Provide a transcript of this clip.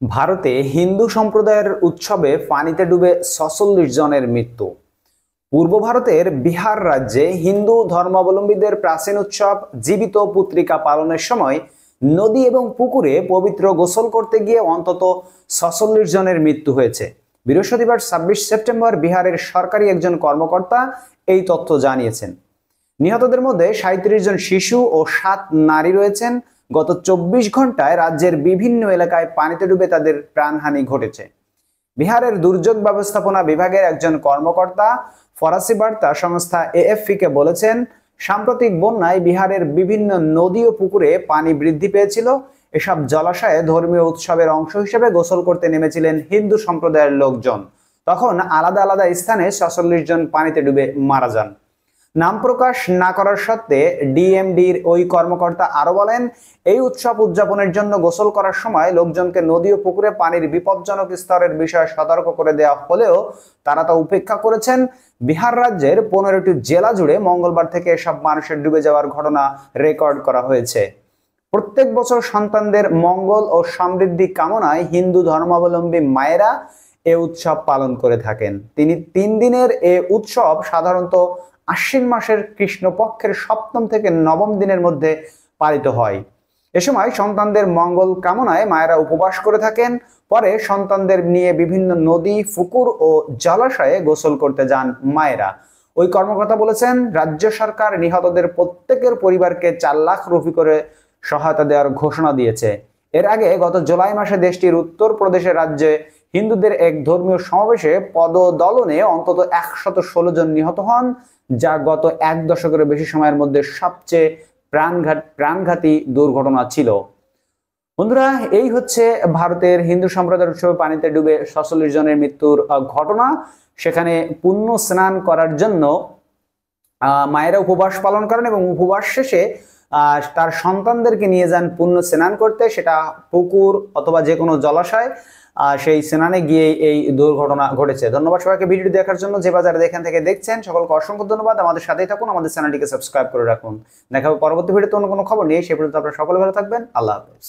ভারতে হিন্দু সম্প্রদায়ের উৎসবে পানিতে ডুবে ৪৬ জনের মৃত্যু। পূর্ব ভারতের বিহার রাজ্যে হিন্দু ধর্মাবলম্বীদের প্রাচীন উৎসব জীবিত পুত্রিকা পালনের সময় নদী এবং পুকুরে পবিত্র গোসল করতে গিয়ে অন্তত ৪৬ জনের মৃত্যু হয়েছে। বৃহস্পতিবার ২৬ সেপ্টেম্বর বিহারের সরকারি একজন কর্মকর্তা এই তথ্য জানিয়েছেন। নিহতদের মধ্যে ৩৭ জন শিশু ও ৭ নারী রয়েছেন। গত ২৪ ঘন্টায় রাজ্যের বিভিন্ন এলাকায় পানিতে ডুবে তাদের প্রাণহানি ঘটেছে। বিহারের দুর্যোগ ব্যবস্থাপনা বিভাগের একজন কর্মকর্তা ফরাসি বার্তা সংস্থা এএফপি-কে বলেছেন, সাম্প্রতিক বন্যায় বিহারের বিভিন্ন নদী ও পুকুরে পানি বৃদ্ধি পেয়েছিল। এসব জলাশয়ে ধর্মীয় উৎসবের অংশ হিসেবে গোসল করতে নেমেছিলেন হিন্দু সম্প্রদায়ের লোকজন। তখন আলাদা আলাদা স্থানে ৪৬ জন পানিতে ডুবে মারা যান। নাম প্রকাশ না করার সত্ত্বে ডিএমডির ওই কর্মকর্তা আরো বলেন, এই উৎসব উদযাপনের জন্য গোসল করার সময় লোকজনকে নদী ও পুকুরে পানির বিপজ্জনক স্তরের বিষয়ে সতর্ক করে দেওয়া হলেও তারা তা উপেক্ষা করেছেন। বিহার রাজ্যের ১৫টি জেলা জুড়ে মঙ্গলবার থেকে এসব মানুষের ডুবে যাওয়ার ঘটনা রেকর্ড করা হয়েছে। প্রত্যেক বছর সন্তানদের মঙ্গল ও সমৃদ্ধি কামনায় হিন্দু ধর্মাবলম্বী মায়েরা এ উৎসব পালন করে থাকেন। ৩ দিনের এ উৎসব সাধারণত আশ্বিন মাসের কৃষ্ণপক্ষের ৭ম থেকে ৯ম দিনের মধ্যে পালিত হয়। এ সময় সন্তানদের মঙ্গল কামনায় মায়েরা উপবাস করে থাকেন। পরে সন্তানদের নিয়ে বিভিন্ন নদী, পুকুর ও জলাশয়ে গোসল করতে যান মায়েরা। ওই কর্মকর্তা বলেছেন, রাজ্য সরকার নিহতদের প্রত্যেকের পরিবারকে ৪ লাখ রুপি করে সহায়তা দেওয়ার ঘোষণা দিয়েছে। এর আগে গত জুলাই মাসে দেশটির উত্তর প্রদেশের রাজ্যে হিন্দুদের এক ধর্মীয় সমাবেশে পদদলনে অন্তত ১১৬ জন নিহত হন, যা গত ১ দশকের বেশি সময়ের মধ্যে সবচেয়ে প্রাণঘাতী দুর্ঘটনা ছিল। বন্ধুরা, এই হচ্ছে ভারতের হিন্দু সম্প্রদায়ের উৎসবে পানিতে ডুবে ৪৬ জনের মৃত্যুর ঘটনা। সেখানে পুণ্য স্নান করার জন্য মায়েরা উপবাস পালন করেন এবং উপবাস শেষে তার সন্তানদেরকে নিয়ে যান পুণ্য স্নান করতে, সেটা পুকুর অথবা যে কোনো জলাশয়। সেই স্নানে গিয়ে এই দুর্ঘটনা ঘটেছে। ধন্যবাদ সবাইকে ভিডিও দেখার জন্য। যে বাজারে এখান থেকে দেখছেন সকলকে অসংখ্য ধন্যবাদ। আমাদের সাথেই থাকুন, আমাদের চ্যানেলটিকে সাবস্ক্রাইব করে রাখুন। দেখা হবে পরবর্তী ভিডিওতে অন্য কোনো খবর নিয়ে। সে পর্যন্ত আপনারা সকলে ভালো থাকবেন। আল্লাহ হাফেজ।